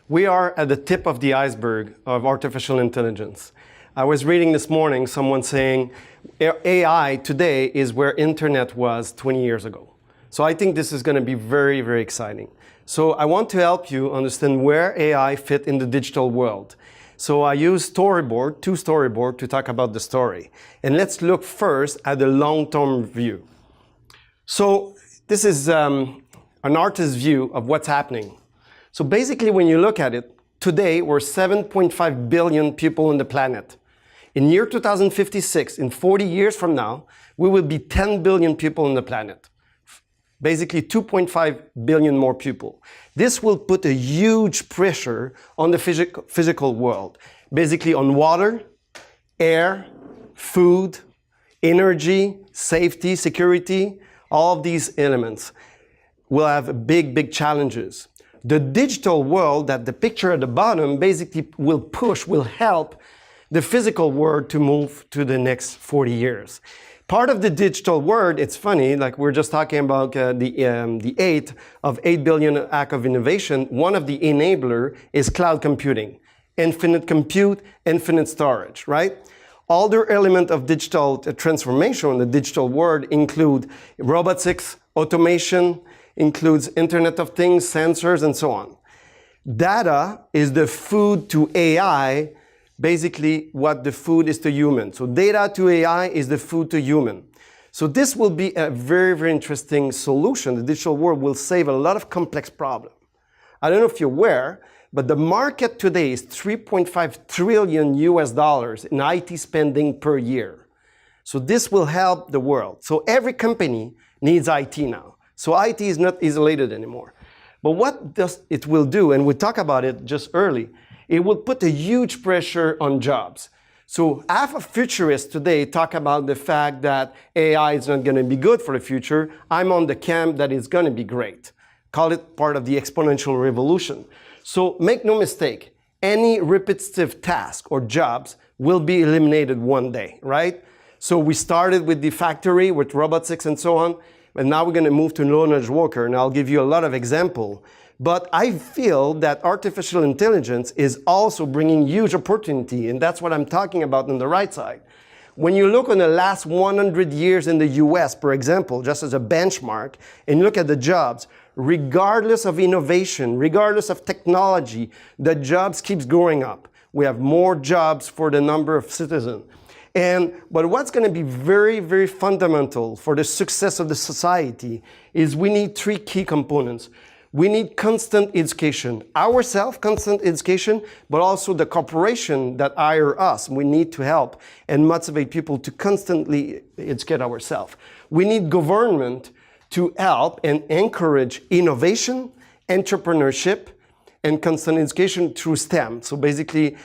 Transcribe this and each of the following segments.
We are at the tip of the iceberg of artificial intelligence. I was reading this morning someone saying AI today is where internet was 20 years ago. So I think this is going to be very, very exciting. So I want to help you understand where AI fit in the digital world. So I use two storyboards to talk about the story. And let's look first at the long-term view. So this is an artist's view of what's happening. So basically, when you look at it, today we're 7.5 billion people on the planet. In year 2056, in 40 years from now, we will be 10 billion people on the planet. Basically 2.5 billion more people. This will put a huge pressure on the physical world. Basically on water, air, food, energy, safety, security, all of these elements will have big challenges. The digital world, that the picture at the bottom, basically will help the physical world to move to the next 40 years. Part of the digital world, it's funny, like we're just talking about the 8 billion act of innovation. One of the enabler is cloud computing. Infinite compute, infinite storage, right? Other element of digital transformation in the digital world include robotics, automation, includes Internet of Things, sensors, and so on. Data is the food to AI, basically what the food is to human. So data to AI is the food to human. So this will be a very, very interesting solution. The digital world will save a lot of complex problems. I don't know if you're aware, but the market today is $3.5 trillion in IT spending per year. So this will help the world. So every company needs IT now. So IT is not isolated anymore. But what it will do, and we talked about it just early, it will put a huge pressure on jobs. So half of futurists today talk about the fact that AI is not going to be good for the future. I'm on the camp that it's going to be great. Call it part of the exponential revolution. So make no mistake, any repetitive task or jobs will be eliminated one day, right? So we started with the factory, with robotics and so on. And now we're going to move to knowledge worker, and I'll give you a lot of examples. But I feel that artificial intelligence is also bringing huge opportunity, and that's what I'm talking about on the right side. When you look on the last 100 years in the US, for example, just as a benchmark, and look at the jobs, regardless of innovation, regardless of technology, the jobs keeps growing up. We have more jobs for the number of citizens. But what's going to be very, very fundamental for the success of the society is we need three key components. We need constant education, ourselves, constant education, but also the corporation that hire us. We need to help and motivate people to constantly educate ourselves. We need government to help and encourage innovation, entrepreneurship, and constant education through STEM. So basically,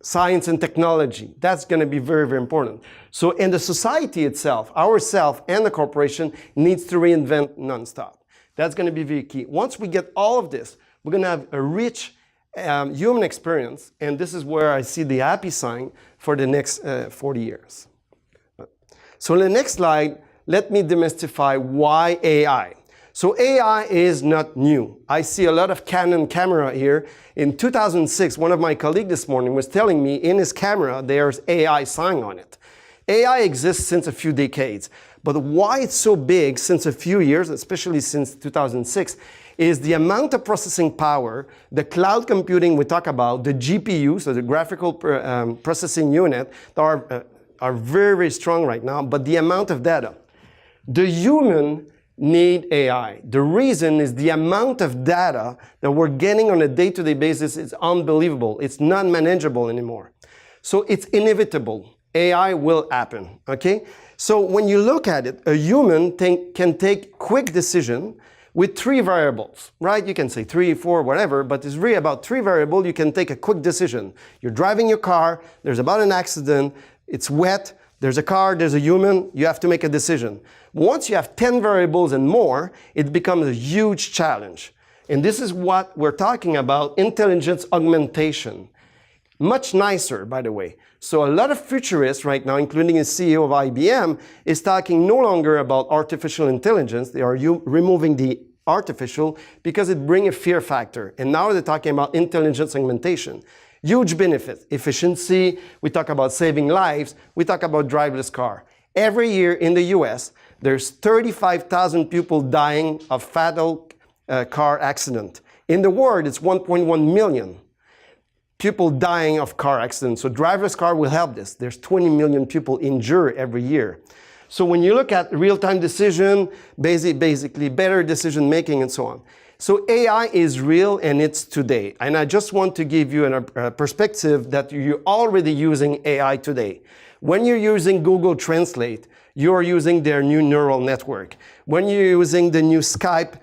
science and technology. That's going to be very, very important. So in the society itself, ourselves and the corporation needs to reinvent nonstop. That's going to be very key. Once we get all of this, we're going to have a rich human experience, and this is where I see the happy sign for the next 40 years. So in the next slide, let me demystify why AI. So AI is not new. I see a lot of Canon camera here. In 2006, one of my colleagues this morning was telling me in his camera there's AI sign on it. AI exists since a few decades, but why it's so big since a few years, especially since 2006, is the amount of processing power, the cloud computing we talk about, the GPU, so the graphical processing unit, are very, very strong right now, but the amount of data. The human need AI. The reason is the amount of data that we're getting on a day-to-day basis is unbelievable. It's not manageable anymore. So it's inevitable. AI will happen, okay? So when you look at it, a human can take quick decision with three variables, right? You can say 3, 4, whatever, but it's really about three variables. You can take a quick decision. You're driving your car, there's about an accident, it's wet, there's a car, there's a human, you have to make a decision. Once you have 10 variables and more, it becomes a huge challenge. And this is what we're talking about, intelligence augmentation. Much nicer, by the way. So a lot of futurists right now, including the CEO of IBM, is talking no longer about artificial intelligence. They are removing the artificial because it brings a fear factor. And now they're talking about intelligent segmentation. Huge benefit, efficiency, we talk about saving lives, we talk about driverless car. Every year in the US, there's 35,000 people dying of fatal car accident. In the world, it's 1.1 million people dying of car accidents. So driverless car will help this. There's 20 million people injured every year. So when you look at real-time decision, basically better decision making and so on. So AI is real and it's today. And I just want to give you a perspective that you're already using AI today. When you're using Google Translate, you're using their new neural network. When you're using the new Skype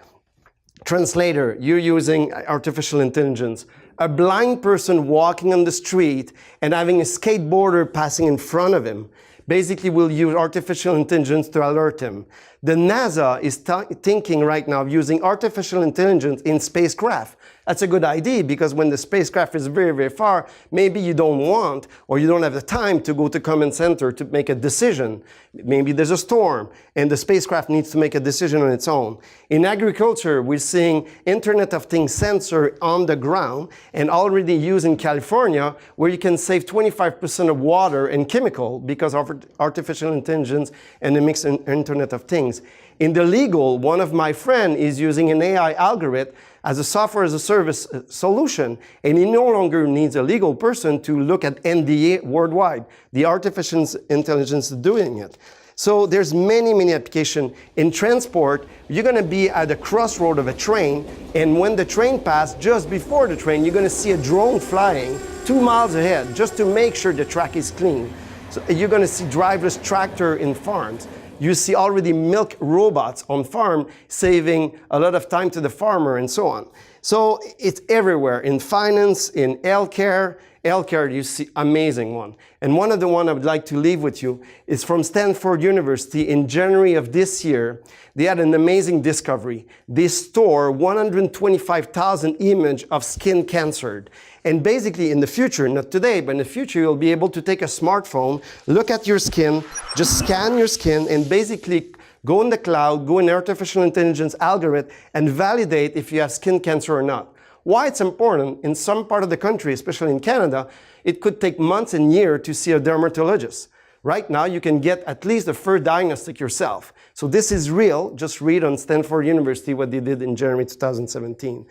translator, you're using artificial intelligence. A blind person walking on the street and having a skateboarder passing in front of him basically will use artificial intelligence to alert him. The NASA is thinking right now of using artificial intelligence in spacecraft. That's a good idea because when the spacecraft is very, very far, maybe you don't want or you don't have the time to go to command center to make a decision. Maybe there's a storm and the spacecraft needs to make a decision on its own. In agriculture, we're seeing Internet of Things sensor on the ground and already used in California where you can save 25% of water and chemical because of artificial intelligence and the mixed Internet of Things. In the legal, one of my friends is using an AI algorithm as a software as a service solution, and he no longer needs a legal person to look at NDA worldwide. The artificial intelligence is doing it. So there's many applications. In transport, you're going to be at the crossroad of a train, and when the train passes, just before the train, you're going to see a drone flying 2 miles ahead just to make sure the track is clean. So you're going to see driverless tractor in farms. You see already milk robots on farm saving a lot of time to the farmer and so on. So it's everywhere, in finance, in healthcare. Healthcare, you see amazing one. And one of the one I would like to leave with you is from Stanford University in January of this year. They had an amazing discovery. They store 125,000 images of skin cancer. And basically in the future, not today, but in the future, you'll be able to take a smartphone, look at your skin, just scan your skin, and basically go in the cloud, go in artificial intelligence algorithm, and validate if you have skin cancer or not. Why it's important, in some part of the country, especially in Canada, it could take months and years to see a dermatologist. Right now, you can get at least the first diagnostic yourself. So this is real. Just read on Stanford University what they did in January 2017.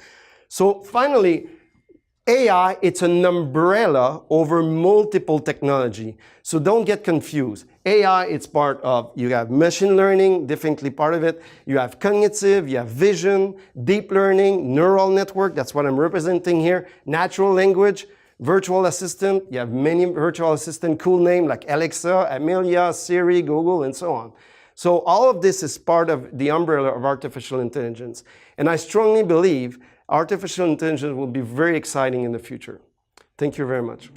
So finally, AI, it's an umbrella over multiple technology. So don't get confused. AI, it's part of, you have machine learning, definitely part of it. You have cognitive, you have vision, deep learning, neural network, that's what I'm representing here, natural language, virtual assistant. You have many virtual assistant, cool name like Alexa, Amelia, Siri, Google, and so on. So all of this is part of the umbrella of artificial intelligence. And I strongly believe artificial intelligence will be very exciting in the future. Thank you very much.